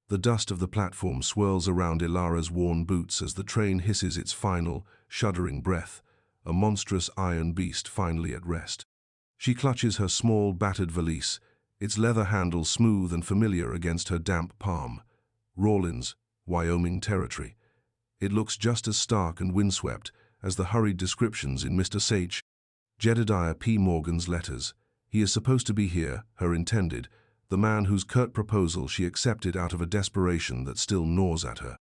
The dust of the platform swirls around Ilara's worn boots as the train hisses its final, shuddering breath, a monstrous iron beast finally at rest. She clutches her small, battered valise, its leather handle smooth and familiar against her damp palm. Rawlins, Wyoming Territory. It looks just as stark and windswept as the hurried descriptions in Mr. Sage. Jedediah P. Morgan's letters. He is supposed to be here, her intended, the man whose curt proposal she accepted out of a desperation that still gnaws at her.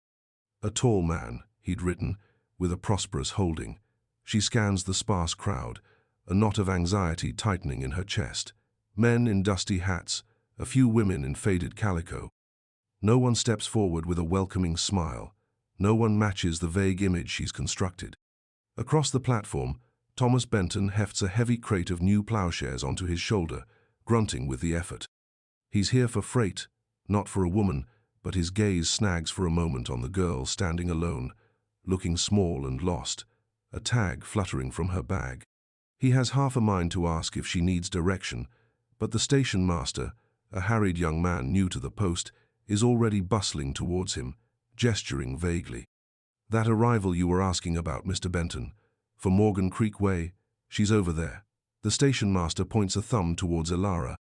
A tall man, he'd written, with a prosperous holding. She scans the sparse crowd, a knot of anxiety tightening in her chest. Men in dusty hats, a few women in faded calico. No one steps forward with a welcoming smile. No one matches the vague image she's constructed. Across the platform, Thomas Benton hefts a heavy crate of new plowshares onto his shoulder, grunting with the effort. He's here for freight, not for a woman, but his gaze snags for a moment on the girl standing alone, looking small and lost, a tag fluttering from her bag. He has half a mind to ask if she needs direction, but the station master, a harried young man new to the post, is already bustling towards him, gesturing vaguely. "That arrival you were asking about, Mr. Benton, for Morgan Creek Way, she's over there." The station master points a thumb towards Ilara,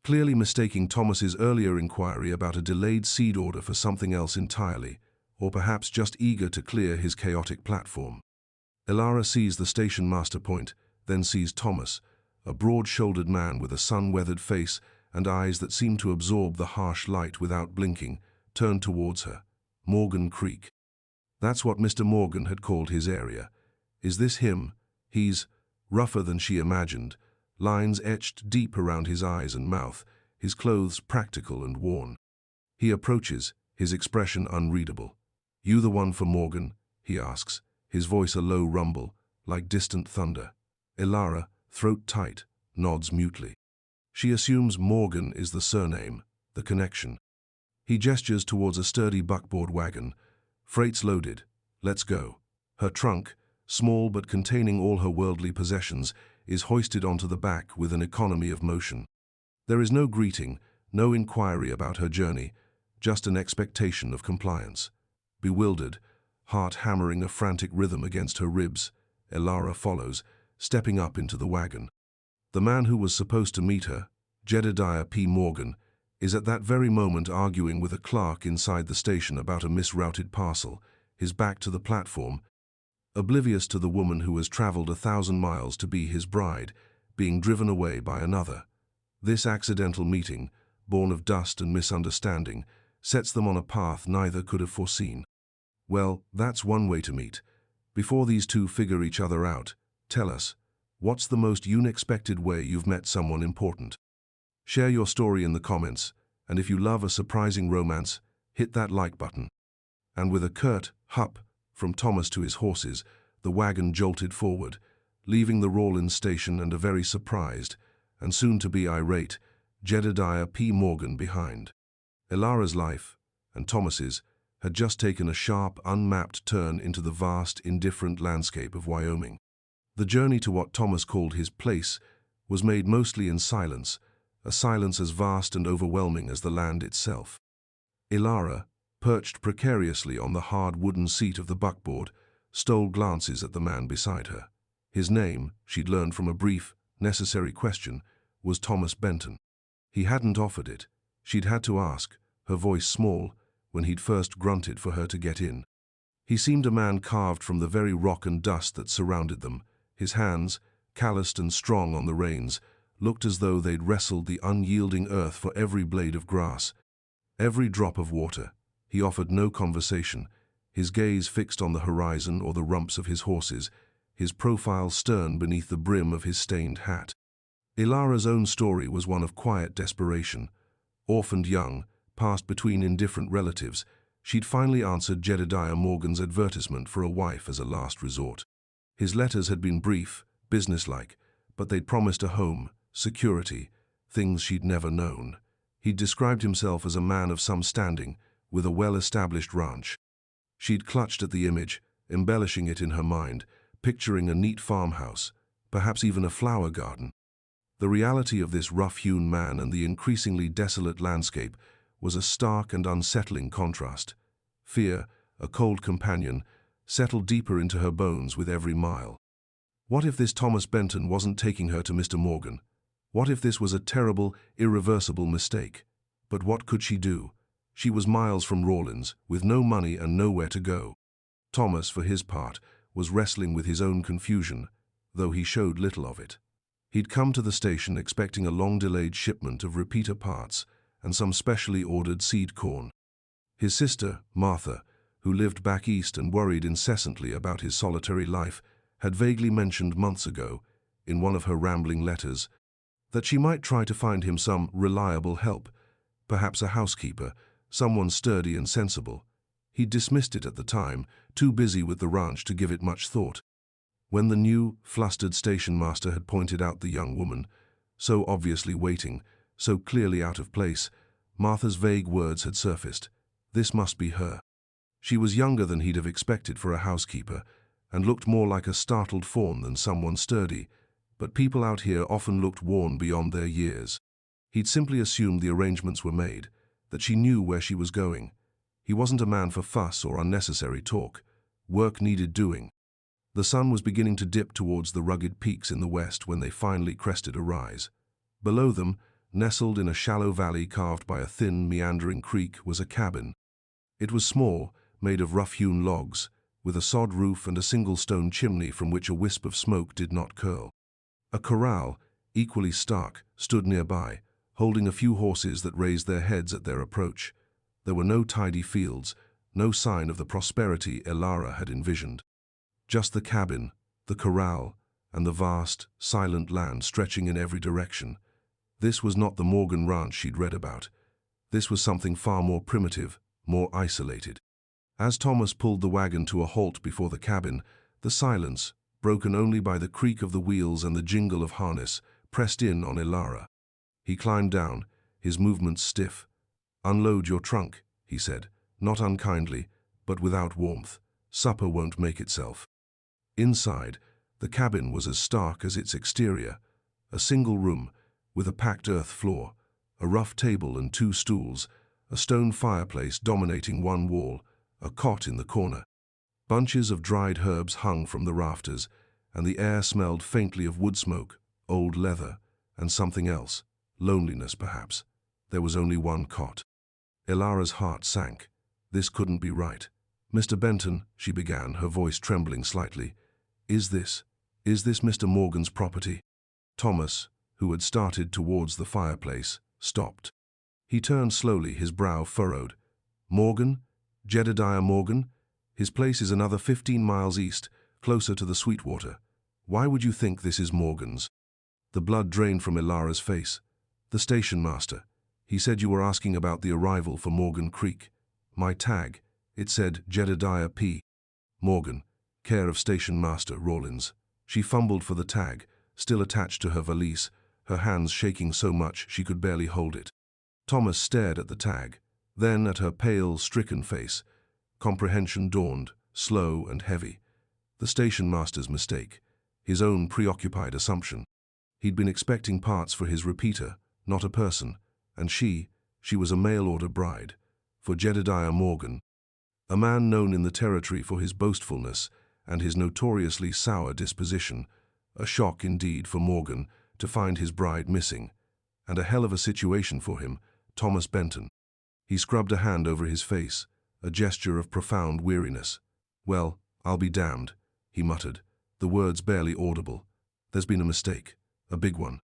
clearly mistaking Thomas's earlier inquiry about a delayed seed order for something else entirely, or perhaps just eager to clear his chaotic platform. Ilara sees the station master point, then sees Thomas, a broad-shouldered man with a sun-weathered face and eyes that seem to absorb the harsh light without blinking, turn towards her. Morgan Creek. That's what Mr. Morgan had called his area. Is this him? He's rougher than she imagined, lines etched deep around his eyes and mouth, his clothes practical and worn. He approaches, his expression unreadable. "You the one for Morgan?" he asks, his voice a low rumble, like distant thunder. Ilara, throat tight, nods mutely. She assumes Morgan is the surname, the connection. He gestures towards a sturdy buckboard wagon. "Freight's loaded. Let's go." Her trunk, small but containing all her worldly possessions, is hoisted onto the back with an economy of motion. There is no greeting, no inquiry about her journey, just an expectation of compliance. Bewildered, heart hammering a frantic rhythm against her ribs, Ilara follows, stepping up into the wagon. The man who was supposed to meet her, Jedediah P. Morgan, is at that very moment arguing with a clerk inside the station about a misrouted parcel, his back to the platform, oblivious to the woman who has traveled 1,000 miles to be his bride, being driven away by another. This accidental meeting, born of dust and misunderstanding, sets them on a path neither could have foreseen. Well, that's one way to meet. Before these two figure each other out, tell us, what's the most unexpected way you've met someone important? Share your story in the comments, and if you love a surprising romance, hit that like button. And with a curt hup from Thomas to his horses, the wagon jolted forward, leaving the Rawlins station and a very surprised, and soon-to-be irate, Jedediah P. Morgan behind. Ilara's life, and Thomas's, had just taken a sharp, unmapped turn into the vast, indifferent landscape of Wyoming. The journey to what Thomas called his place was made mostly in silence, a silence as vast and overwhelming as the land itself. Ilara, perched precariously on the hard wooden seat of the buckboard, stole glances at the man beside her. His name, she'd learned from a brief, necessary question, was Thomas Benton. He hadn't offered it. She'd had to ask, her voice small, when he'd first grunted for her to get in. He seemed a man carved from the very rock and dust that surrounded them. His hands, calloused and strong on the reins, looked as though they'd wrestled the unyielding earth for every blade of grass, every drop of water. He offered no conversation, his gaze fixed on the horizon or the rumps of his horses, his profile stern beneath the brim of his stained hat. Ilara's own story was one of quiet desperation. Orphaned young, passed between indifferent relatives, she'd finally answered Jedediah Morgan's advertisement for a wife as a last resort. His letters had been brief, businesslike, but they'd promised a home, security, things she'd never known. He'd described himself as a man of some standing, with a well-established ranch. She'd clutched at the image, embellishing it in her mind, picturing a neat farmhouse, perhaps even a flower garden. The reality of this rough-hewn man and the increasingly desolate landscape was a stark and unsettling contrast. Fear, a cold companion, settled deeper into her bones with every mile. What if this Thomas Benton wasn't taking her to Mr. Morgan? What if this was a terrible, irreversible mistake? But what could she do? She was miles from Rawlins, with no money and nowhere to go. Thomas, for his part, was wrestling with his own confusion, though he showed little of it. He'd come to the station expecting a long-delayed shipment of repeater parts and some specially ordered seed corn. His sister, Martha, who lived back east and worried incessantly about his solitary life, had vaguely mentioned months ago, in one of her rambling letters, that she might try to find him some reliable help, perhaps a housekeeper, someone sturdy and sensible. He'd dismissed it at the time, too busy with the ranch to give it much thought. When the new, flustered station master had pointed out the young woman, so obviously waiting, so clearly out of place, Martha's vague words had surfaced. This must be her. She was younger than he'd have expected for a housekeeper, and looked more like a startled fawn than someone sturdy, but people out here often looked worn beyond their years. He'd simply assumed the arrangements were made, that she knew where she was going. He wasn't a man for fuss or unnecessary talk. Work needed doing. The sun was beginning to dip towards the rugged peaks in the west when they finally crested a rise. Below them, nestled in a shallow valley carved by a thin, meandering creek, was a cabin. It was small, made of rough-hewn logs, with a sod roof and a single stone chimney from which a wisp of smoke did not curl. A corral, equally stark, stood nearby, holding a few horses that raised their heads at their approach. There were no tidy fields, no sign of the prosperity Elara had envisioned. Just the cabin, the corral, and the vast, silent land stretching in every direction. This was not the Morgan ranch she'd read about. This was something far more primitive, more isolated. As Thomas pulled the wagon to a halt before the cabin, the silence, broken only by the creak of the wheels and the jingle of harness, pressed in on Elara. He climbed down, his movements stiff. "Unload your trunk," he said, not unkindly, but without warmth. "Supper won't make itself." Inside, the cabin was as stark as its exterior. A single room, with a packed earth floor, a rough table and 2 stools, a stone fireplace dominating one wall, a cot in the corner. Bunches of dried herbs hung from the rafters, and the air smelled faintly of wood smoke, old leather, and something else, loneliness perhaps. There was only one cot. Elara's heart sank. This couldn't be right. "Mr. Benton," she began, her voice trembling slightly, Is this Mr. Morgan's property?" Thomas, who had started towards the fireplace, stopped. He turned slowly, his brow furrowed. "Morgan? Jedediah Morgan? His place is another 15 miles east, closer to the Sweetwater. Why would you think this is Morgan's?" The blood drained from Elara's face. "The station master. He said you were asking about the arrival for Morgan Creek. My tag. It said Jedediah P. Morgan, care of Station Master Rawlins." She fumbled for the tag, still attached to her valise, her hands shaking so much she could barely hold it. Thomas stared at the tag, then at her pale, stricken face. Comprehension dawned, slow and heavy. The station master's mistake, his own preoccupied assumption. He'd been expecting parts for his repeater, not a person, and she was a mail-order bride, for Jedediah Morgan, a man known in the territory for his boastfulness and his notoriously sour disposition. A shock indeed for Morgan to find his bride missing, and a hell of a situation for him, Thomas Benton. He scrubbed a hand over his face, a gesture of profound weariness. "Well, I'll be damned," he muttered, the words barely audible. "There's been a mistake, a big one."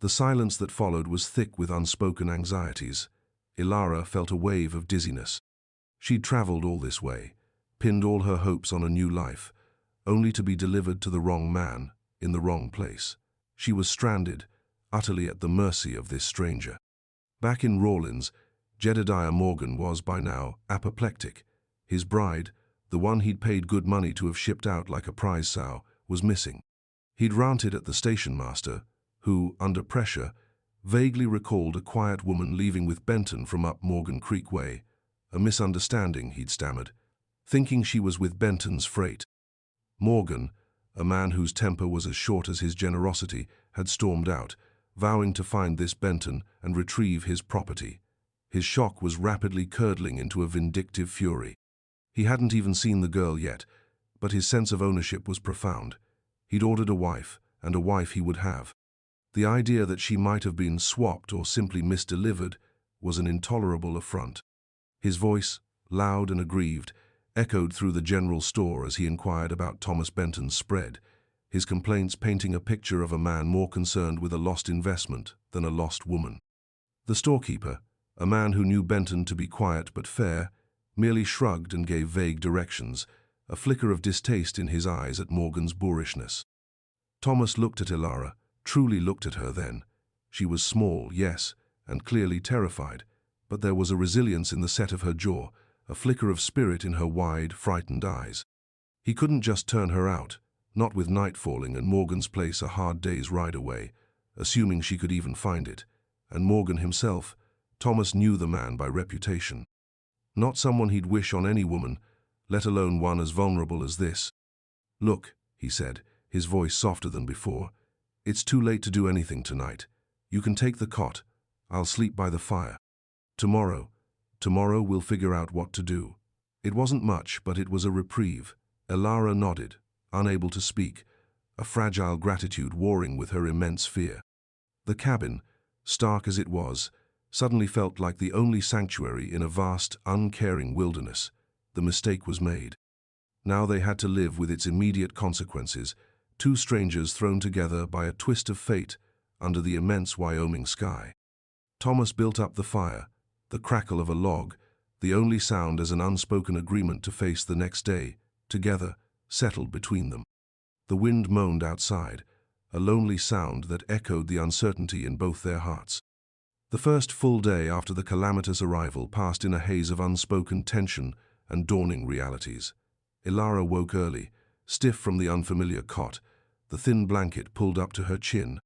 The silence that followed was thick with unspoken anxieties. Elara felt a wave of dizziness. She'd traveled all this way, pinned all her hopes on a new life, only to be delivered to the wrong man, in the wrong place. She was stranded, utterly at the mercy of this stranger. Back in Rawlins, Jedediah Morgan was by now apoplectic. His bride, the one he'd paid good money to have shipped out like a prize sow, was missing. He'd ranted at the station master, who, under pressure, vaguely recalled a quiet woman leaving with Benton from up Morgan Creek Way. A misunderstanding, he'd stammered, thinking she was with Benton's freight. Morgan, a man whose temper was as short as his generosity, had stormed out, vowing to find this Benton and retrieve his property. His shock was rapidly curdling into a vindictive fury. He hadn't even seen the girl yet, but his sense of ownership was profound. He'd ordered a wife, and a wife he would have. The idea that she might have been swapped or simply misdelivered was an intolerable affront. His voice, loud and aggrieved, echoed through the general store as he inquired about Thomas Benton's spread, his complaints painting a picture of a man more concerned with a lost investment than a lost woman. The storekeeper, a man who knew Benton to be quiet but fair, merely shrugged and gave vague directions, a flicker of distaste in his eyes at Morgan's boorishness. Thomas looked at Ilara, truly looked at her then. She was small, yes, and clearly terrified, but there was a resilience in the set of her jaw, a flicker of spirit in her wide, frightened eyes. He couldn't just turn her out, not with night falling and Morgan's place a hard day's ride away, assuming she could even find it. And Morgan himself, Thomas knew the man by reputation. Not someone he'd wish on any woman, let alone one as vulnerable as this. "Look," he said, his voice softer than before, "it's too late to do anything tonight. You can take the cot. I'll sleep by the fire. Tomorrow we'll figure out what to do." It wasn't much, but it was a reprieve. Ilara nodded, unable to speak, a fragile gratitude warring with her immense fear. The cabin, stark as it was, suddenly felt like the only sanctuary in a vast, uncaring wilderness. The mistake was made. Now they had to live with its immediate consequences, two strangers thrown together by a twist of fate under the immense Wyoming sky. Thomas built up the fire, the crackle of a log, the only sound as an unspoken agreement to face the next day, together, settled between them. The wind moaned outside, a lonely sound that echoed the uncertainty in both their hearts. The first full day after the calamitous arrival passed in a haze of unspoken tension and dawning realities. Ilara woke early, stiff from the unfamiliar cot, the thin blanket pulled up to her chin.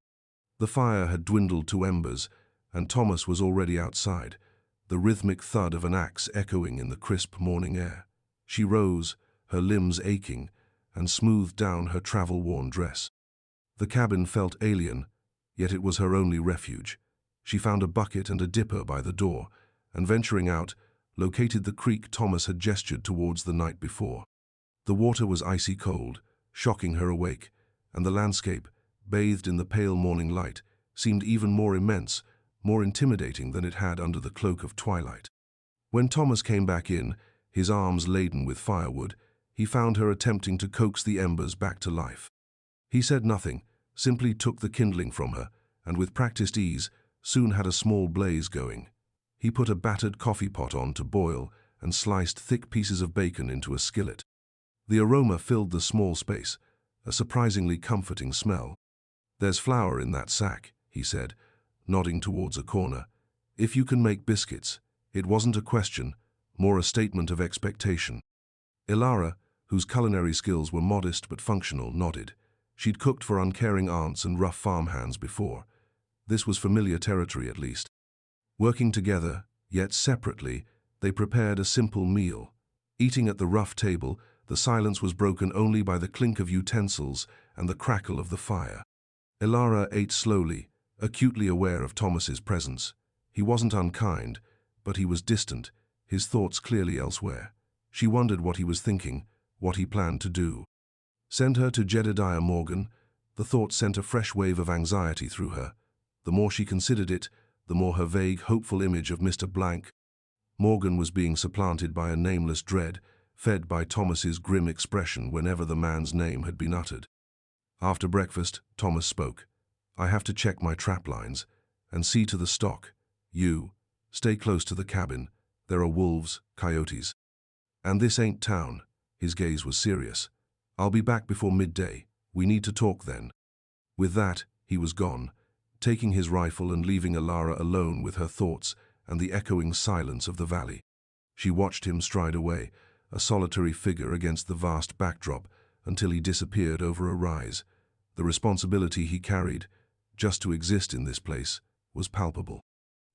The fire had dwindled to embers, and Thomas was already outside, the rhythmic thud of an axe echoing in the crisp morning air. She rose, her limbs aching, and smoothed down her travel-worn dress. The cabin felt alien, yet it was her only refuge. She found a bucket and a dipper by the door, and venturing out, located the creek Thomas had gestured towards the night before. The water was icy cold, shocking her awake, and the landscape, bathed in the pale morning light, seemed even more immense, more intimidating than it had under the cloak of twilight. When Thomas came back in, his arms laden with firewood, he found her attempting to coax the embers back to life. He said nothing, simply took the kindling from her, and with practiced ease, soon had a small blaze going. He put a battered coffee pot on to boil and sliced thick pieces of bacon into a skillet. The aroma filled the small space, a surprisingly comforting smell. "There's flour in that sack," he said, nodding towards a corner. "If you can make biscuits." It wasn't a question, more a statement of expectation. Ilara, whose culinary skills were modest but functional, nodded. She'd cooked for uncaring aunts and rough farmhands before. This was familiar territory at least. Working together, yet separately, they prepared a simple meal. Eating at the rough table, the silence was broken only by the clink of utensils and the crackle of the fire. Ilara ate slowly, acutely aware of Thomas's presence. He wasn't unkind, but he was distant, his thoughts clearly elsewhere. She wondered what he was thinking, what he planned to do. Send her to Jedediah Morgan? The thought sent a fresh wave of anxiety through her. The more she considered it, the more her vague, hopeful image of Mr. Blank Morgan was being supplanted by a nameless dread, fed by Thomas's grim expression whenever the man's name had been uttered. After breakfast, Thomas spoke. "I have to check my trap lines and see to the stock. You, stay close to the cabin. There are wolves, coyotes. And this ain't town." His gaze was serious. "I'll be back before midday. We need to talk then." With that, he was gone, taking his rifle and leaving Ilara alone with her thoughts and the echoing silence of the valley. She watched him stride away, a solitary figure against the vast backdrop, until he disappeared over a rise. The responsibility he carried, just to exist in this place, was palpable.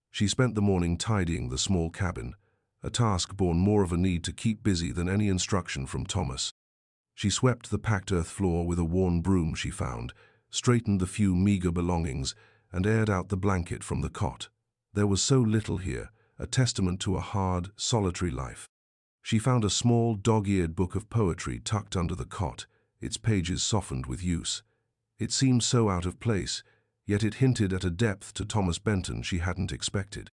She spent the morning tidying the small cabin, a task born more of a need to keep busy than any instruction from Thomas. She swept the packed earth floor with a worn broom she found, straightened the few meager belongings, and aired out the blanket from the cot. There was so little here, a testament to a hard, solitary life. She found a small, dog-eared book of poetry tucked under the cot, its pages softened with use. It seemed so out of place, yet it hinted at a depth to Thomas Benton she hadn't expected.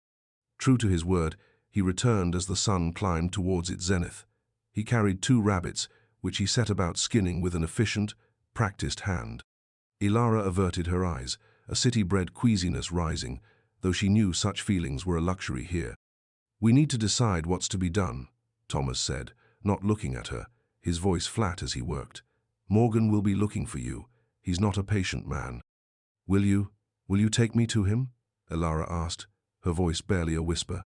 True to his word, he returned as the sun climbed towards its zenith. He carried 2 rabbits, which he set about skinning with an efficient, practiced hand. Ilara averted her eyes, a city-bred queasiness rising, though she knew such feelings were a luxury here. "We need to decide what's to be done," Thomas said, not looking at her, his voice flat as he worked. "Morgan will be looking for you. He's not a patient man." Will you take me to him?" Ilara asked, her voice barely a whisper.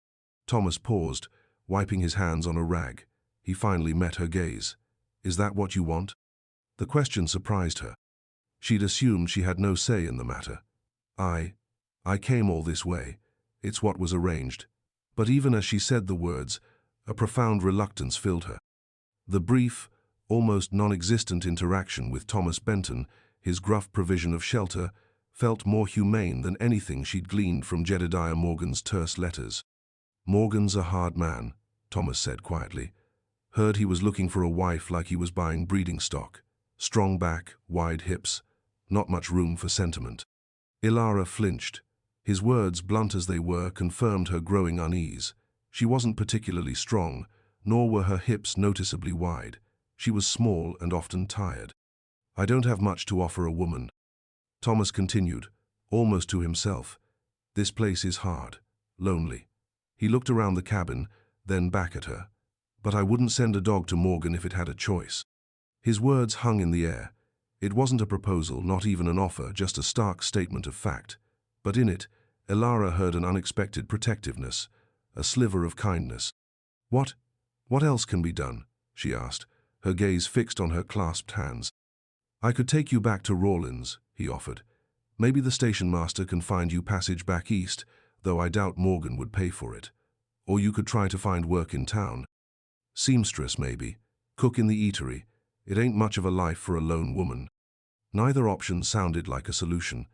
Thomas paused, wiping his hands on a rag. He finally met her gaze. "Is that what you want?" The question surprised her. She'd assumed she had no say in the matter. I came all this way. It's what was arranged." But even as she said the words, a profound reluctance filled her. The brief, almost non-existent interaction with Thomas Benton, his gruff provision of shelter, felt more humane than anything she'd gleaned from Jedediah Morgan's terse letters. "Morgan's a hard man," Thomas said quietly. "Heard he was looking for a wife like he was buying breeding stock. Strong back, wide hips, not much room for sentiment." Ilara flinched. His words, blunt as they were, confirmed her growing unease. She wasn't particularly strong, nor were her hips noticeably wide. She was small and often tired. "I don't have much to offer a woman," Thomas continued, almost to himself. "This place is hard, lonely." He looked around the cabin, then back at her. "But I wouldn't send a dog to Morgan if it had a choice." His words hung in the air. It wasn't a proposal, not even an offer, just a stark statement of fact. But in it, Ilara heard an unexpected protectiveness, a sliver of kindness. What else can be done?" she asked, her gaze fixed on her clasped hands. "I could take you back to Rawlins," he offered. "Maybe the station master can find you passage back east, though I doubt Morgan would pay for it. Or you could try to find work in town. Seamstress, maybe. Cook in the eatery. It ain't much of a life for a lone woman." Neither option sounded like a solution.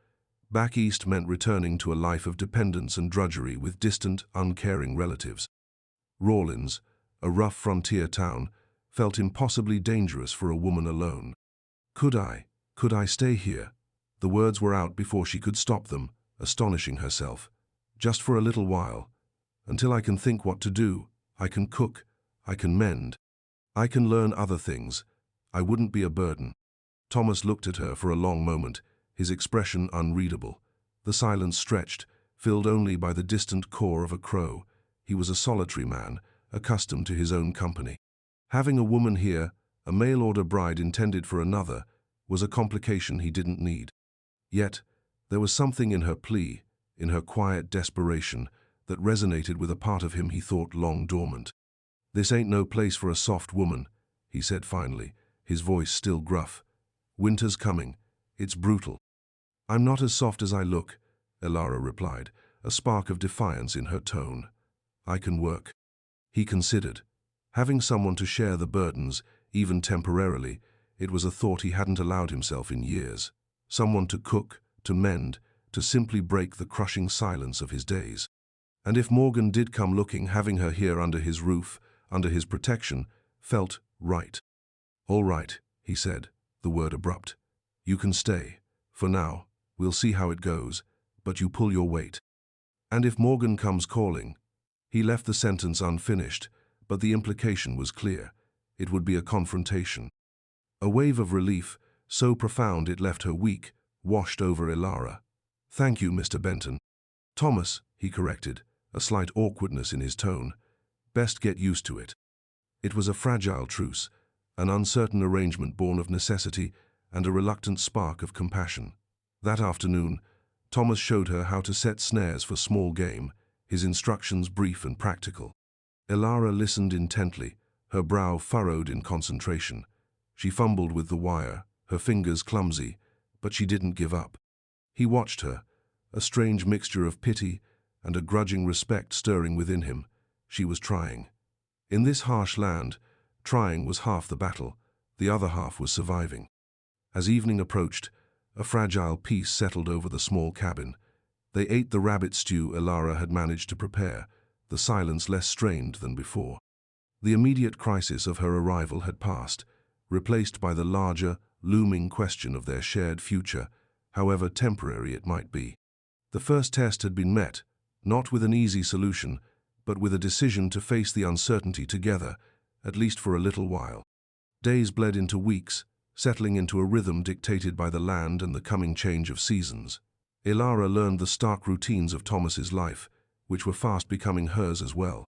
Back east meant returning to a life of dependence and drudgery with distant, uncaring relatives. Rawlins, a rough frontier town, felt impossibly dangerous for a woman alone. Could I stay here?" The words were out before she could stop them, astonishing herself. "Just for a little while. Until I can think what to do. I can cook. I can mend. I can learn other things. I wouldn't be a burden." Thomas looked at her for a long moment, his expression unreadable. The silence stretched, filled only by the distant caw of a crow. He was a solitary man, accustomed to his own company. Having a woman here, a mail-order bride intended for another, was a complication he didn't need. Yet, there was something in her plea, in her quiet desperation, that resonated with a part of him he thought long dormant. "This ain't no place for a soft woman," he said finally, his voice still gruff. "Winter's coming. It's brutal." "I'm not as soft as I look," Ilara replied, a spark of defiance in her tone. "I can work." He considered. Having someone to share the burdens, even temporarily, it was a thought he hadn't allowed himself in years. Someone to cook, to mend, to simply break the crushing silence of his days. And if Morgan did come looking, having her here under his roof, under his protection, felt right. "All right," he said, the word abrupt. "You can stay. For now, we'll see how it goes, but you pull your weight. And if Morgan comes calling..." He left the sentence unfinished, but the implication was clear. It would be a confrontation. A wave of relief, so profound it left her weak, washed over Ilara. "Thank you, Mr. Benton." "Thomas," he corrected, a slight awkwardness in his tone. "Best get used to it." It was a fragile truce, an uncertain arrangement born of necessity and a reluctant spark of compassion. That afternoon, Thomas showed her how to set snares for small game, his instructions brief and practical. Ilara listened intently, her brow furrowed in concentration. She fumbled with the wire, her fingers clumsy, but she didn't give up. He watched her, a strange mixture of pity and a grudging respect stirring within him. She was trying. In this harsh land, trying was half the battle, the other half was surviving. As evening approached, a fragile peace settled over the small cabin. They ate the rabbit stew Ilara had managed to prepare, the silence less strained than before. The immediate crisis of her arrival had passed, replaced by the larger, looming question of their shared future, however temporary it might be. The first test had been met, not with an easy solution, but with a decision to face the uncertainty together, at least for a little while. Days bled into weeks, settling into a rhythm dictated by the land and the coming change of seasons. Ilara learned the stark routines of Thomas's life, which were fast becoming hers as well.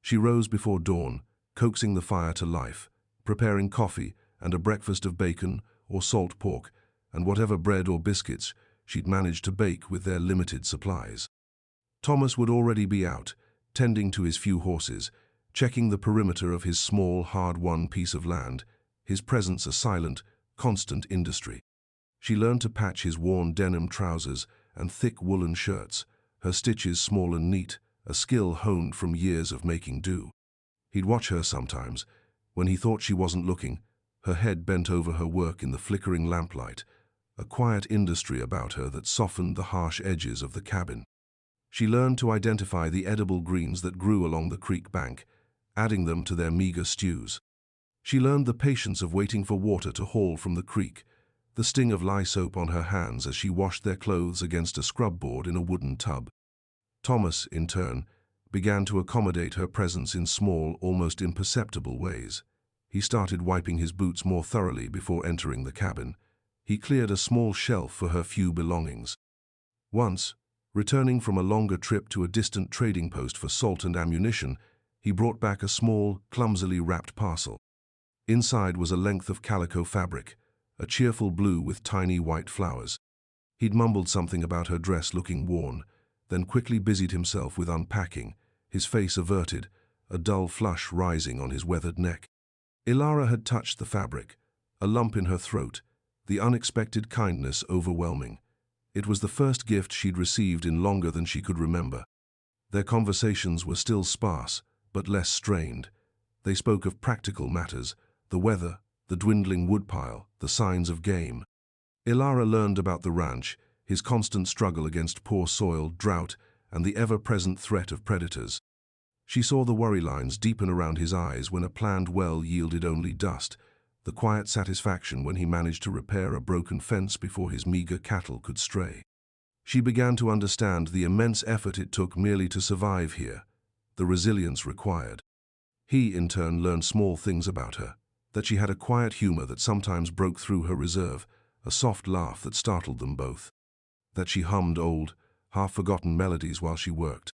She rose before dawn, coaxing the fire to life, preparing coffee and a breakfast of bacon or salt pork, and whatever bread or biscuits she'd managed to bake with their limited supplies. Thomas would already be out, tending to his few horses, checking the perimeter of his small, hard-won piece of land, his presence a silent, constant industry. She learned to patch his worn denim trousers and thick woolen shirts, her stitches small and neat, a skill honed from years of making do. He'd watch her sometimes, when he thought she wasn't looking, her head bent over her work in the flickering lamplight, a quiet industry about her that softened the harsh edges of the cabin. She learned to identify the edible greens that grew along the creek bank, adding them to their meager stews. She learned the patience of waiting for water to haul from the creek, the sting of lye soap on her hands as she washed their clothes against a scrub board in a wooden tub. Thomas, in turn, began to accommodate her presence in small, almost imperceptible ways. He started wiping his boots more thoroughly before entering the cabin. He cleared a small shelf for her few belongings. Once, returning from a longer trip to a distant trading post for salt and ammunition, he brought back a small, clumsily wrapped parcel. Inside was a length of calico fabric, a cheerful blue with tiny white flowers. He'd mumbled something about her dress looking worn, then quickly busied himself with unpacking, his face averted, a dull flush rising on his weathered neck. Ilara had touched the fabric, a lump in her throat, the unexpected kindness overwhelming. It was the first gift she'd received in longer than she could remember. Their conversations were still sparse, but less strained. They spoke of practical matters, the weather, the dwindling woodpile, the signs of game. Ilara learned about the ranch, his constant struggle against poor soil, drought, and the ever-present threat of predators. She saw the worry lines deepen around his eyes when a planned well yielded only dust, the quiet satisfaction when he managed to repair a broken fence before his meager cattle could stray. She began to understand the immense effort it took merely to survive here, the resilience required. He, in turn, learned small things about her, that she had a quiet humor that sometimes broke through her reserve, a soft laugh that startled them both. That she hummed old, half-forgotten melodies while she worked.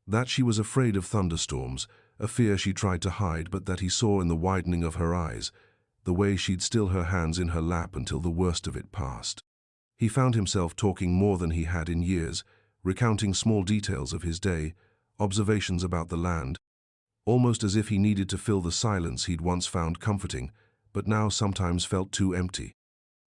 That she was afraid of thunderstorms, a fear she tried to hide but that he saw in the widening of her eyes, the way she'd still her hands in her lap until the worst of it passed. He found himself talking more than he had in years, recounting small details of his day, observations about the land, almost as if he needed to fill the silence he'd once found comforting, but now sometimes felt too empty.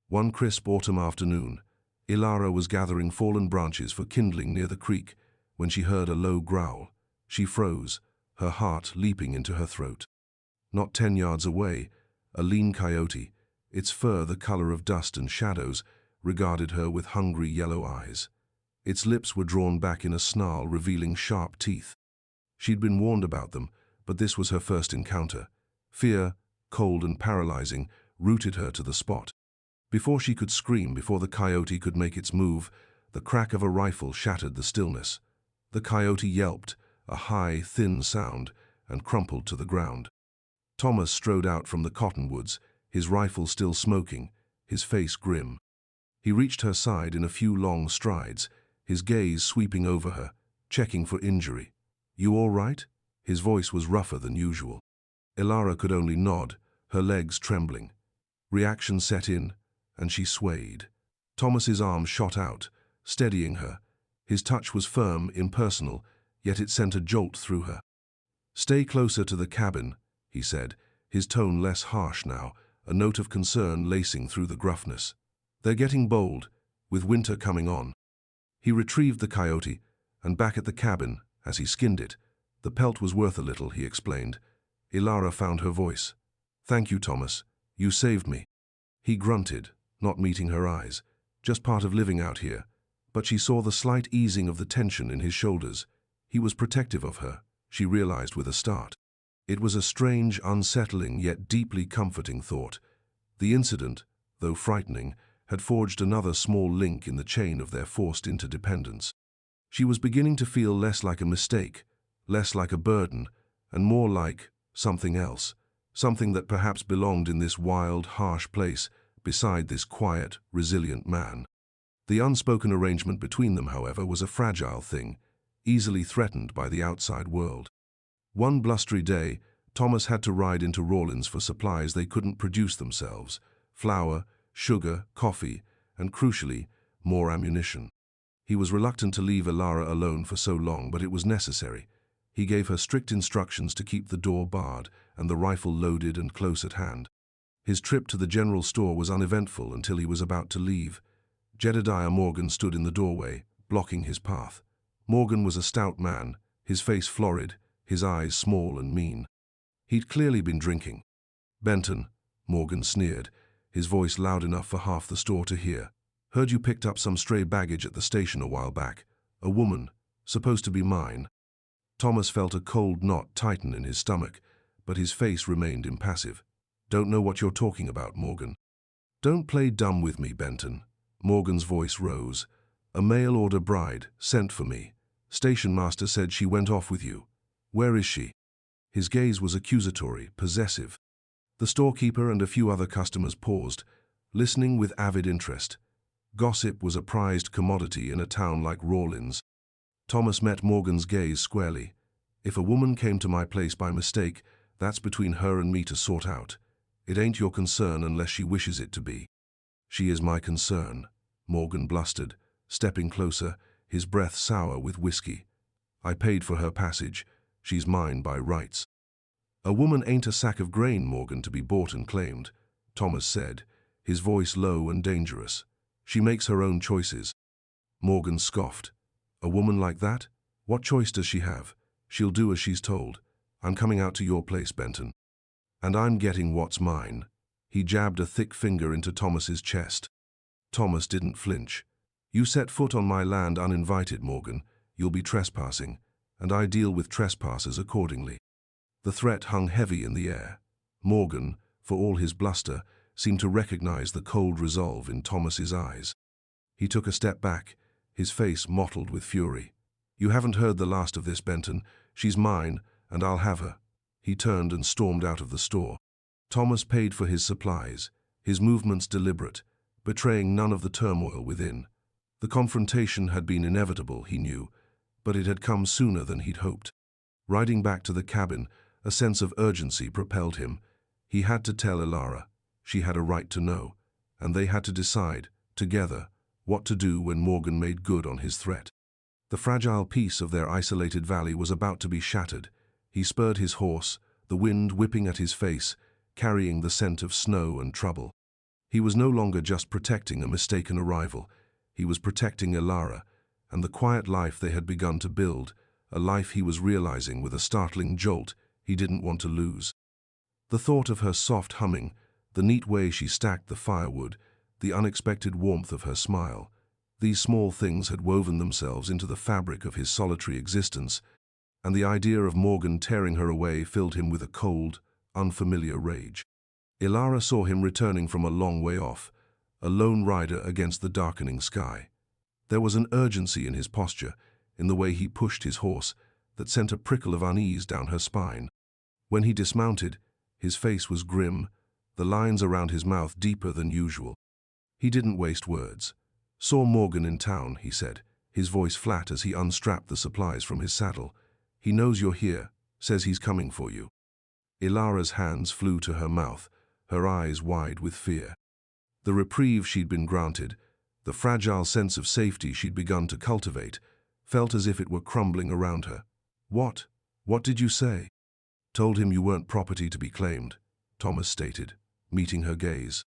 One crisp autumn afternoon, Ilara was gathering fallen branches for kindling near the creek when she heard a low growl. She froze, her heart leaping into her throat. Not 10 yards away, a lean coyote, its fur the color of dust and shadows, regarded her with hungry yellow eyes. Its lips were drawn back in a snarl revealing sharp teeth. She'd been warned about them, but this was her first encounter. Fear, cold and paralyzing, rooted her to the spot. Before she could scream, before the coyote could make its move, the crack of a rifle shattered the stillness. The coyote yelped, a high, thin sound, and crumpled to the ground. Thomas strode out from the cottonwoods, his rifle still smoking, his face grim. He reached her side in a few long strides, his gaze sweeping over her, checking for injury. "You all right?" His voice was rougher than usual. Ilara could only nod, her legs trembling. Reaction set in, and she swayed. Thomas's arm shot out, steadying her. His touch was firm, impersonal, yet it sent a jolt through her. "Stay closer to the cabin," he said, his tone less harsh now, a note of concern lacing through the gruffness. "They're getting bold, with winter coming on." He retrieved the coyote, and back at the cabin, as he skinned it, the pelt was worth a little, he explained. Ilara found her voice. "Thank you, Thomas. You saved me." He grunted, not meeting her eyes. Just part of living out here. But she saw the slight easing of the tension in his shoulders. He was protective of her, she realized with a start. It was a strange, unsettling, yet deeply comforting thought. The incident, though frightening, had forged another small link in the chain of their forced interdependence. She was beginning to feel less like a mistake, less like a burden, and more like something else, something that perhaps belonged in this wild, harsh place beside this quiet, resilient man. The unspoken arrangement between them, however, was a fragile thing, easily threatened by the outside world. One blustery day, Thomas had to ride into Rawlins for supplies they couldn't produce themselves: flour, sugar, coffee, and crucially, more ammunition. He was reluctant to leave Elara alone for so long, but it was necessary. He gave her strict instructions to keep the door barred and the rifle loaded and close at hand. His trip to the general store was uneventful until he was about to leave. Jedediah Morgan stood in the doorway, blocking his path. Morgan was a stout man, his face florid, his eyes small and mean. He'd clearly been drinking. "Benton," Morgan sneered, his voice loud enough for half the store to hear. "Heard you picked up some stray baggage at the station a while back. A woman, supposed to be mine." Thomas felt a cold knot tighten in his stomach, but his face remained impassive. "Don't know what you're talking about, Morgan." "Don't play dumb with me, Benton." Morgan's voice rose. "A mail-order bride, sent for me. Station master said she went off with you. Where is she?" His gaze was accusatory, possessive. The storekeeper and a few other customers paused, listening with avid interest. Gossip was a prized commodity in a town like Rawlins. Thomas met Morgan's gaze squarely. "If a woman came to my place by mistake, that's between her and me to sort out. It ain't your concern unless she wishes it to be." "She is my concern," Morgan blustered, stepping closer, his breath sour with whiskey. "I paid for her passage. She's mine by rights." "A woman ain't a sack of grain, Morgan, to be bought and claimed," Thomas said, his voice low and dangerous. "She makes her own choices." Morgan scoffed. "A woman like that? What choice does she have? She'll do as she's told. I'm coming out to your place, Benton. And I'm getting what's mine." He jabbed a thick finger into Thomas's chest. Thomas didn't flinch. "You set foot on my land uninvited, Morgan. You'll be trespassing, and I deal with trespassers accordingly." The threat hung heavy in the air. Morgan, for all his bluster, seemed to recognize the cold resolve in Thomas's eyes. He took a step back, his face mottled with fury. "You haven't heard the last of this, Benton. She's mine, and I'll have her." He turned and stormed out of the store. Thomas paid for his supplies, his movements deliberate, betraying none of the turmoil within. The confrontation had been inevitable, he knew, but it had come sooner than he'd hoped. Riding back to the cabin, a sense of urgency propelled him. He had to tell Elara. She had a right to know, and they had to decide, together, what to do when Morgan made good on his threat. The fragile peace of their isolated valley was about to be shattered. He spurred his horse, the wind whipping at his face, carrying the scent of snow and trouble. He was no longer just protecting a mistaken arrival. He was protecting Elara, and the quiet life they had begun to build, a life he was realizing with a startling jolt he didn't want to lose. The thought of her soft humming, the neat way she stacked the firewood, the unexpected warmth of her smile, these small things had woven themselves into the fabric of his solitary existence, and the idea of Morgan tearing her away filled him with a cold, unfamiliar rage. Elara saw him returning from a long way off, a lone rider against the darkening sky. There was an urgency in his posture, in the way he pushed his horse, that sent a prickle of unease down her spine. When he dismounted, his face was grim, the lines around his mouth deeper than usual. He didn't waste words. "Saw Morgan in town," he said, his voice flat as he unstrapped the supplies from his saddle. "He knows you're here, says he's coming for you." Elara's hands flew to her mouth, her eyes wide with fear. The reprieve she'd been granted, the fragile sense of safety she'd begun to cultivate, felt as if it were crumbling around her. "What? What did you say?" "Told him you weren't property to be claimed," Thomas stated, meeting her gaze.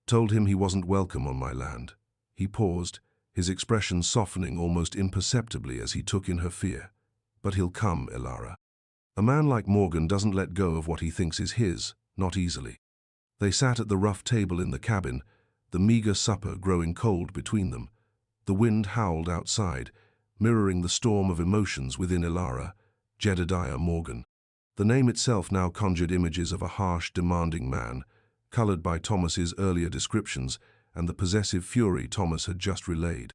"Told him he wasn't welcome on my land." He paused, his expression softening almost imperceptibly as he took in her fear. "But he'll come, Elara. A man like Morgan doesn't let go of what he thinks is his, not easily." They sat at the rough table in the cabin, the meager supper growing cold between them. The wind howled outside, mirroring the storm of emotions within Elara, Jedediah Morgan. The name itself now conjured images of a harsh, demanding man, colored by Thomas's earlier descriptions and the possessive fury Thomas had just relayed.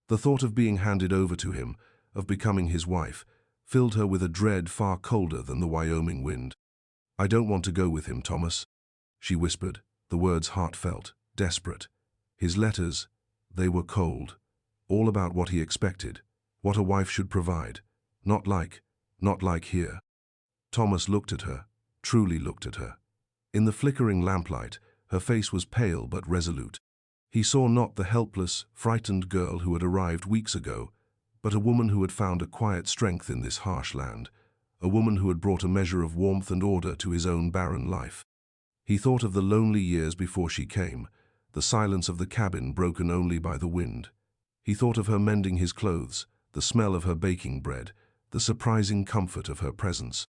The thought of being handed over to him, of becoming his wife, filled her with a dread far colder than the Wyoming wind. "I don't want to go with him, Thomas," she whispered, the words heartfelt, desperate. His letters, they were cold, all about what he expected, what a wife should provide. Not like here. Thomas looked at her, truly looked at her. In the flickering lamplight, her face was pale but resolute. He saw not the helpless, frightened girl who had arrived weeks ago, but a woman who had found a quiet strength in this harsh land, a woman who had brought a measure of warmth and order to his own barren life. He thought of the lonely years before she came, the silence of the cabin broken only by the wind. He thought of her mending his clothes, the smell of her baking bread, the surprising comfort of her presence.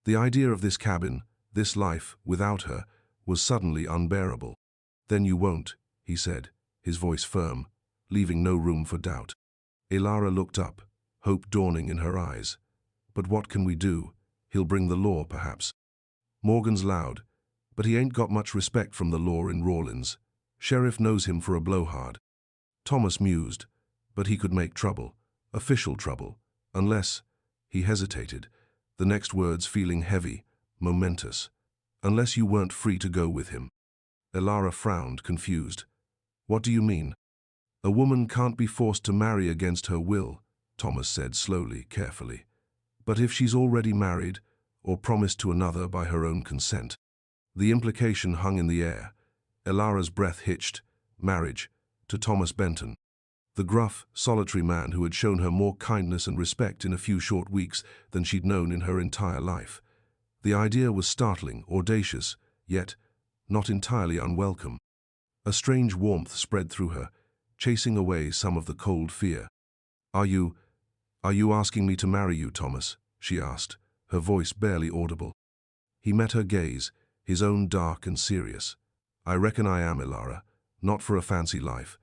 The idea of this cabin, this life, without her, was suddenly unbearable. "Then you won't," he said, his voice firm, leaving no room for doubt. Elara looked up, hope dawning in her eyes. "But what can we do? He'll bring the law, perhaps." "Morgan's loud, but he ain't got much respect from the law in Rawlins. Sheriff knows him for a blowhard." Thomas mused, but he could make trouble, official trouble, unless— he hesitated, the next words feeling heavy, momentous. "Unless you weren't free to go with him." Elara frowned, confused. "What do you mean?" "A woman can't be forced to marry against her will," Thomas said slowly, carefully. "But if she's already married, or promised to another by her own consent." The implication hung in the air. Elara's breath hitched. Marriage, to Thomas Benton. The gruff, solitary man who had shown her more kindness and respect in a few short weeks than she'd known in her entire life. The idea was startling, audacious, yet not entirely unwelcome. A strange warmth spread through her, chasing away some of the cold fear. Are you asking me to marry you, Thomas?" she asked, her voice barely audible. He met her gaze, his own dark and serious. "I reckon I am, Elara, not for a fancy life.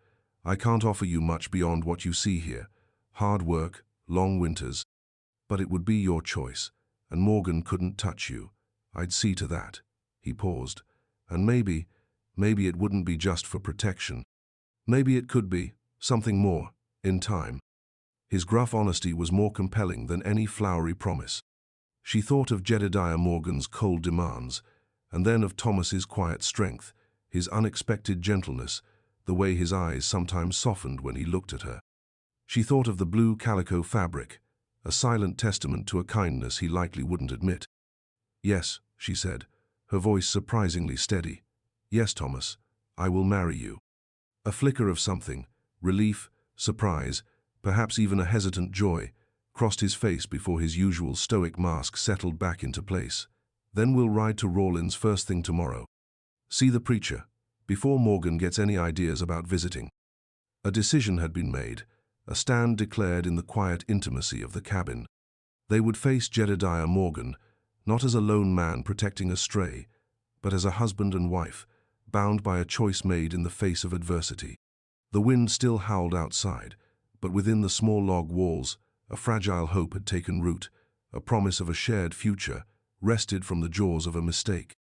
I can't offer you much beyond what you see here. Hard work, long winters. But it would be your choice, and Morgan couldn't touch you. I'd see to that." He paused. "And maybe it wouldn't be just for protection. Maybe it could be something more, in time." His gruff honesty was more compelling than any flowery promise. She thought of Jedediah Morgan's cold demands, and then of Thomas's quiet strength, his unexpected gentleness, the way his eyes sometimes softened when he looked at her. She thought of the blue calico fabric, a silent testament to a kindness he likely wouldn't admit. "Yes," she said, her voice surprisingly steady. "Yes, Thomas, I will marry you." A flicker of something, relief, surprise, perhaps even a hesitant joy, crossed his face before his usual stoic mask settled back into place. "Then we'll ride to Rawlins first thing tomorrow. See the preacher, before Morgan gets any ideas about visiting." A decision had been made, a stand declared in the quiet intimacy of the cabin. They would face Jedediah Morgan, not as a lone man protecting a stray, but as a husband and wife, bound by a choice made in the face of adversity. The wind still howled outside, but within the small log walls, a fragile hope had taken root, a promise of a shared future, wrested from the jaws of a mistake.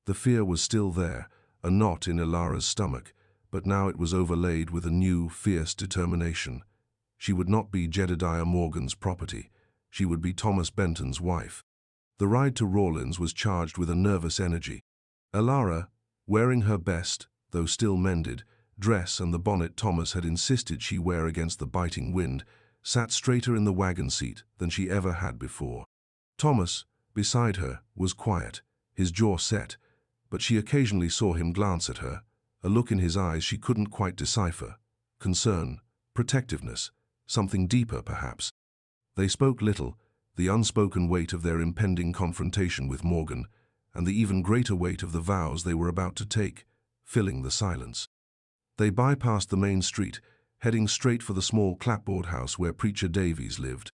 The fear was still there, a knot in Elara's stomach, but now it was overlaid with a new, fierce determination. She would not be Jedediah Morgan's property. She would be Thomas Benton's wife. The ride to Rawlins was charged with a nervous energy. Elara, wearing her best, though still mended, dress and the bonnet Thomas had insisted she wear against the biting wind, sat straighter in the wagon seat than she ever had before. Thomas, beside her, was quiet, his jaw set, but she occasionally saw him glance at her, a look in his eyes she couldn't quite decipher. Concern, protectiveness, something deeper perhaps. They spoke little, the unspoken weight of their impending confrontation with Morgan, and the even greater weight of the vows they were about to take, filling the silence. They bypassed the main street, heading straight for the small clapboard house where Preacher Davies lived.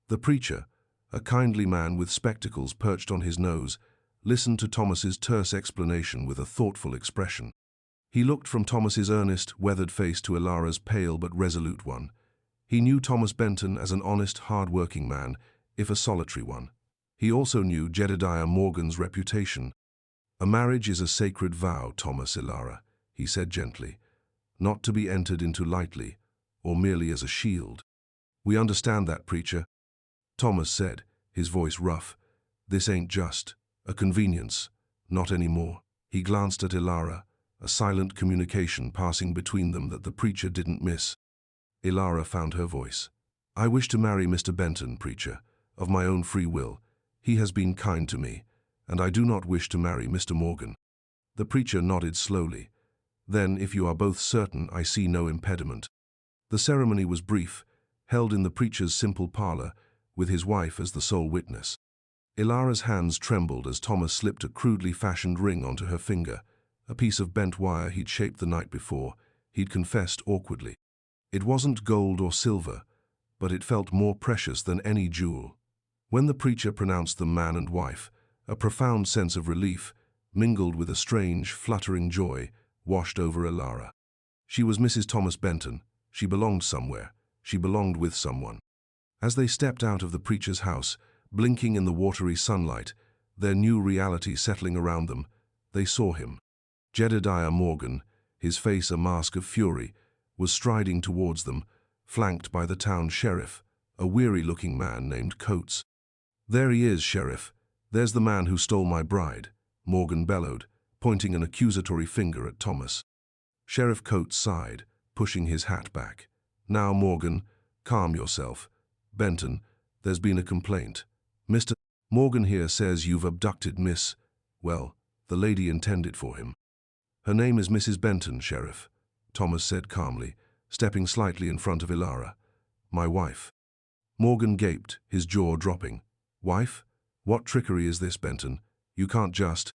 The preacher, a kindly man with spectacles perched on his nose, listened to Thomas's terse explanation with a thoughtful expression. He looked from Thomas's earnest, weathered face to Elara's pale but resolute one. He knew Thomas Benton as an honest, hard-working man, if a solitary one. He also knew Jedediah Morgan's reputation. "A marriage is a sacred vow, Thomas Ilara," he said gently, "not to be entered into lightly, or merely as a shield." "We understand that, preacher," Thomas said, his voice rough. "This ain't just a convenience, not anymore." He glanced at Ilara, a silent communication passing between them that the preacher didn't miss. Ilara found her voice. "I wish to marry Mr. Benton, preacher, of my own free will. He has been kind to me, and I do not wish to marry Mr. Morgan." The preacher nodded slowly. "Then, if you are both certain, I see no impediment." The ceremony was brief, held in the preacher's simple parlor, with his wife as the sole witness. Ilara's hands trembled as Thomas slipped a crudely fashioned ring onto her finger, a piece of bent wire he'd shaped the night before, he'd confessed awkwardly. It wasn't gold or silver, but it felt more precious than any jewel. When the preacher pronounced them man and wife, a profound sense of relief, mingled with a strange, fluttering joy, washed over Ilara. She was Mrs. Thomas Benton. She belonged somewhere. She belonged with someone. As they stepped out of the preacher's house, blinking in the watery sunlight, their new reality settling around them, they saw him. Jedediah Morgan, his face a mask of fury, was striding towards them, flanked by the town sheriff, a weary-looking man named Coates. "There he is, Sheriff. There's the man who stole my bride," Morgan bellowed, pointing an accusatory finger at Thomas. Sheriff Coates sighed, pushing his hat back. "Now, Morgan, calm yourself. Benton, there's been a complaint. Mr. Morgan here says you've abducted Miss, well, the lady intended for him." "Her name is Mrs. Benton, Sheriff," Thomas said calmly, stepping slightly in front of Ilara. "My wife." Morgan gaped, his jaw dropping. "Wife? What trickery is this, Benton? You can't just—"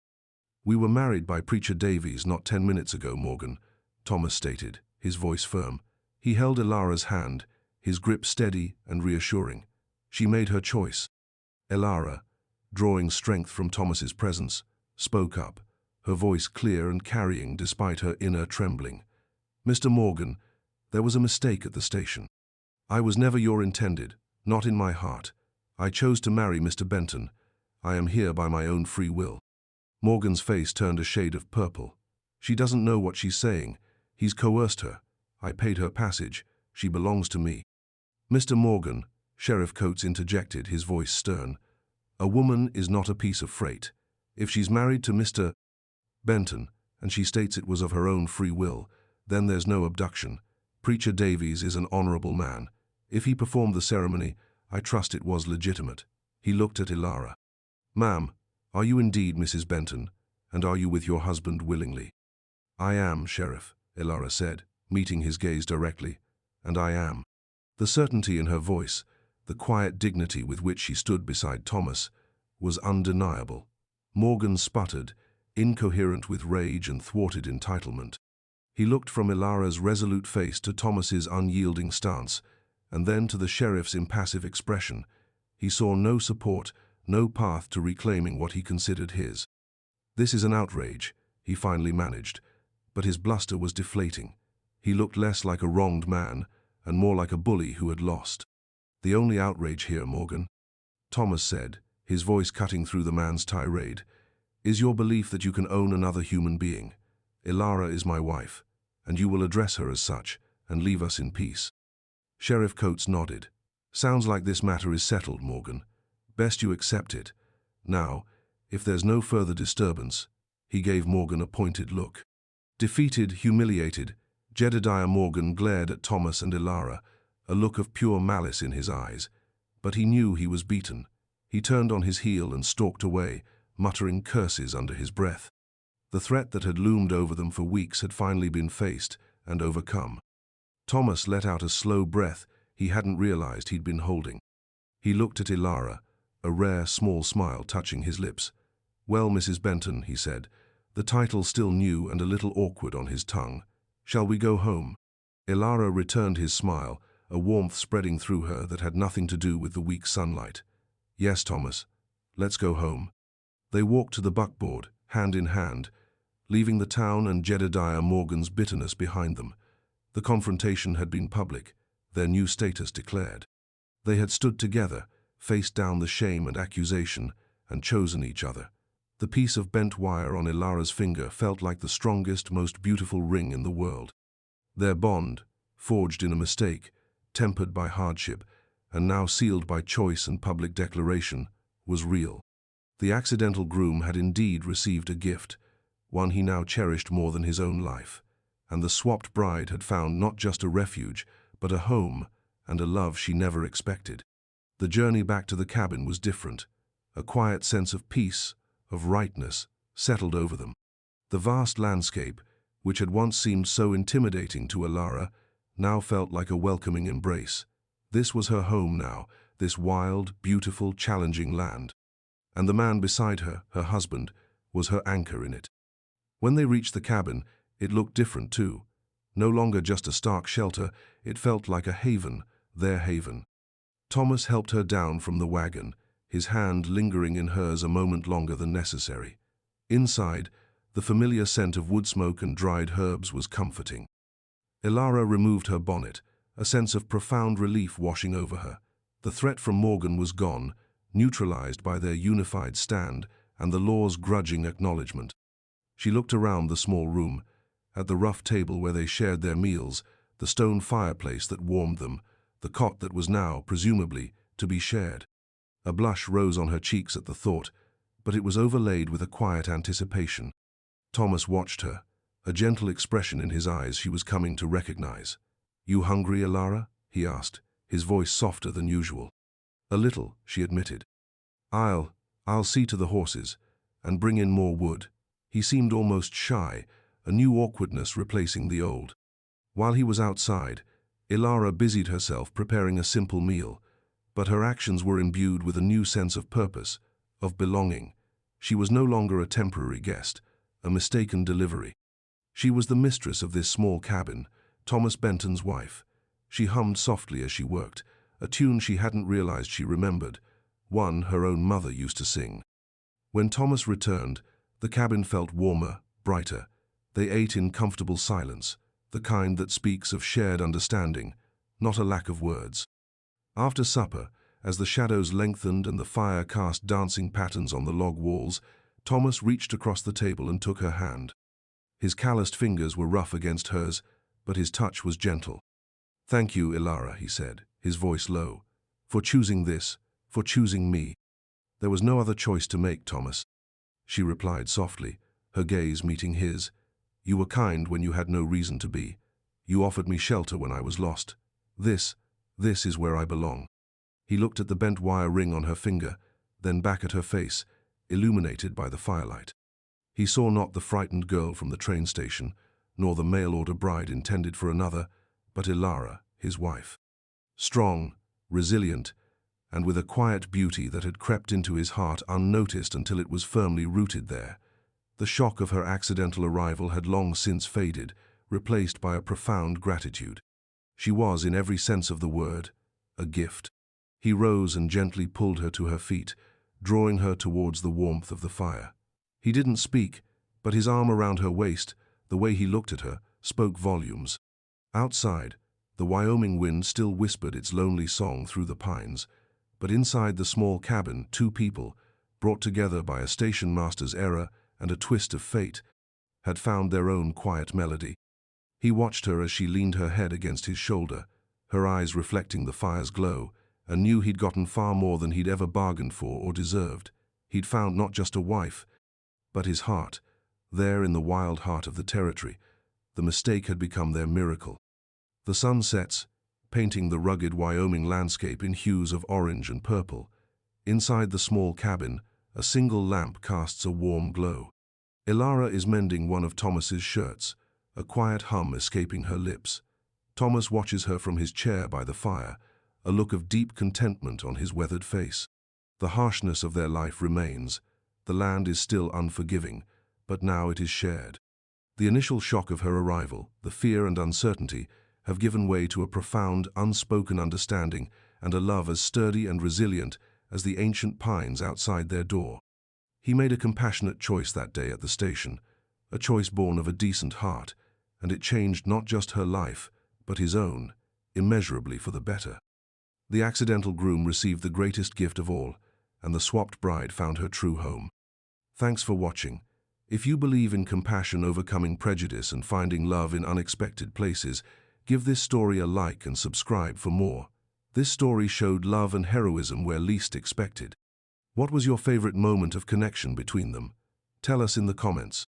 "We were married by Preacher Davies not 10 minutes ago, Morgan," Thomas stated, his voice firm. He held Ilara's hand, his grip steady and reassuring. She made her choice. Ilara, drawing strength from Thomas's presence, spoke up, her voice clear and carrying despite her inner trembling. "Mr. Morgan, there was a mistake at the station. I was never your intended, not in my heart. I chose to marry Mr. Benton. I am here by my own free will." Morgan's face turned a shade of purple. "She doesn't know what she's saying. He's coerced her. I paid her passage. She belongs to me." "Mr. Morgan," Sheriff Coates interjected, his voice stern, "a woman is not a piece of freight. If she's married to Mr. Benton, and she states it was of her own free will, then there's no abduction. Preacher Davies is an honorable man. If he performed the ceremony, I trust it was legitimate." He looked at Ilara. "Ma'am, are you indeed Mrs. Benton, and are you with your husband willingly?" "I am, Sheriff," Ilara said, meeting his gaze directly, "and I am." The certainty in her voice, the quiet dignity with which she stood beside Thomas, was undeniable. Morgan sputtered, incoherent with rage and thwarted entitlement. He looked from Ilara's resolute face to Thomas's unyielding stance, and then to the sheriff's impassive expression. He saw no support, no path to reclaiming what he considered his. "This is an outrage," he finally managed, but his bluster was deflating. He looked less like a wronged man, and more like a bully who had lost. "The only outrage here, Morgan," Thomas said, his voice cutting through the man's tirade, "is your belief that you can own another human being. Ilara is my wife, and you will address her as such, and leave us in peace." Sheriff Coates nodded. "Sounds like this matter is settled, Morgan. Best you accept it. Now, if there's no further disturbance," he gave Morgan a pointed look. Defeated, humiliated, Jedediah Morgan glared at Thomas and Ilara, a look of pure malice in his eyes. But he knew he was beaten. He turned on his heel and stalked away, muttering curses under his breath. The threat that had loomed over them for weeks had finally been faced and overcome. Thomas let out a slow breath he hadn't realized he'd been holding. He looked at Ilara, a rare, small smile touching his lips. "Well, Mrs. Benton," he said, the title still new and a little awkward on his tongue. "Shall we go home?" Ilara returned his smile, a warmth spreading through her that had nothing to do with the weak sunlight. "Yes, Thomas. Let's go home." They walked to the buckboard, hand in hand, leaving the town and Jedediah Morgan's bitterness behind them. The confrontation had been public, their new status declared. They had stood together, faced down the shame and accusation, and chosen each other. The piece of bent wire on Ilara's finger felt like the strongest, most beautiful ring in the world. Their bond, forged in a mistake, tempered by hardship, and now sealed by choice and public declaration, was real. The accidental groom had indeed received a gift, one he now cherished more than his own life, and the swapped bride had found not just a refuge, but a home and a love she never expected. The journey back to the cabin was different. A quiet sense of peace, of rightness, settled over them. The vast landscape, which had once seemed so intimidating to Ilara, now felt like a welcoming embrace. This was her home now, this wild, beautiful, challenging land. And the man beside her, her husband, was her anchor in it. When they reached the cabin, it looked different too. No longer just a stark shelter, it felt like a haven, their haven. Thomas helped her down from the wagon, his hand lingering in hers a moment longer than necessary. Inside, the familiar scent of wood smoke and dried herbs was comforting. Ilara removed her bonnet, a sense of profound relief washing over her. The threat from Morgan was gone, neutralized by their unified stand and the law's grudging acknowledgement. She looked around the small room, at the rough table where they shared their meals, the stone fireplace that warmed them, the cot that was now, presumably, to be shared. A blush rose on her cheeks at the thought, but it was overlaid with a quiet anticipation. Thomas watched her, a gentle expression in his eyes she was coming to recognize. "You hungry, Ilara?" he asked, his voice softer than usual. "A little," she admitted. I'll see to the horses, and bring in more wood." He seemed almost shy, a new awkwardness replacing the old. While he was outside, Ilara busied herself preparing a simple meal, but her actions were imbued with a new sense of purpose, of belonging. She was no longer a temporary guest, a mistaken delivery. She was the mistress of this small cabin, Thomas Benton's wife. She hummed softly as she worked, a tune she hadn't realized she remembered, one her own mother used to sing. When Thomas returned, the cabin felt warmer, brighter. They ate in comfortable silence, the kind that speaks of shared understanding, not a lack of words. After supper, as the shadows lengthened and the fire cast dancing patterns on the log walls, Thomas reached across the table and took her hand. His calloused fingers were rough against hers, but his touch was gentle. "Thank you, Ilara," he said, his voice low, "for choosing this, for choosing me." "There was no other choice to make, Thomas," she replied softly, her gaze meeting his. "You were kind when you had no reason to be. You offered me shelter when I was lost. This is where I belong." He looked at the bent wire ring on her finger, then back at her face, illuminated by the firelight. He saw not the frightened girl from the train station, nor the mail-order bride intended for another, but Ilara, his wife. Strong, resilient, and with a quiet beauty that had crept into his heart unnoticed until it was firmly rooted there. The shock of her accidental arrival had long since faded, replaced by a profound gratitude. She was, in every sense of the word, a gift. He rose and gently pulled her to her feet, drawing her towards the warmth of the fire. He didn't speak, but his arm around her waist, the way he looked at her, spoke volumes. Outside, the Wyoming wind still whispered its lonely song through the pines, but inside the small cabin, two people, brought together by a station master's error and a twist of fate, had found their own quiet melody. He watched her as she leaned her head against his shoulder, her eyes reflecting the fire's glow, and knew he'd gotten far more than he'd ever bargained for or deserved. He'd found not just a wife, but his heart, there in the wild heart of the territory. The mistake had become their miracle. The sun sets, painting the rugged Wyoming landscape in hues of orange and purple. Inside the small cabin, a single lamp casts a warm glow. Ilara is mending one of Thomas's shirts, a quiet hum escaping her lips. Thomas watches her from his chair by the fire, a look of deep contentment on his weathered face. The harshness of their life remains. The land is still unforgiving, but now it is shared. The initial shock of her arrival, the fear and uncertainty, have given way to a profound, unspoken understanding and a love as sturdy and resilient as the ancient pines outside their door. He made a compassionate choice that day at the station, a choice born of a decent heart, and it changed not just her life, but his own, immeasurably for the better. The accidental groom received the greatest gift of all, and the swapped bride found her true home. Thanks for watching. If you believe in compassion overcoming prejudice and finding love in unexpected places, give this story a like and subscribe for more. This story showed love and heroism where least expected. What was your favorite moment of connection between them? Tell us in the comments.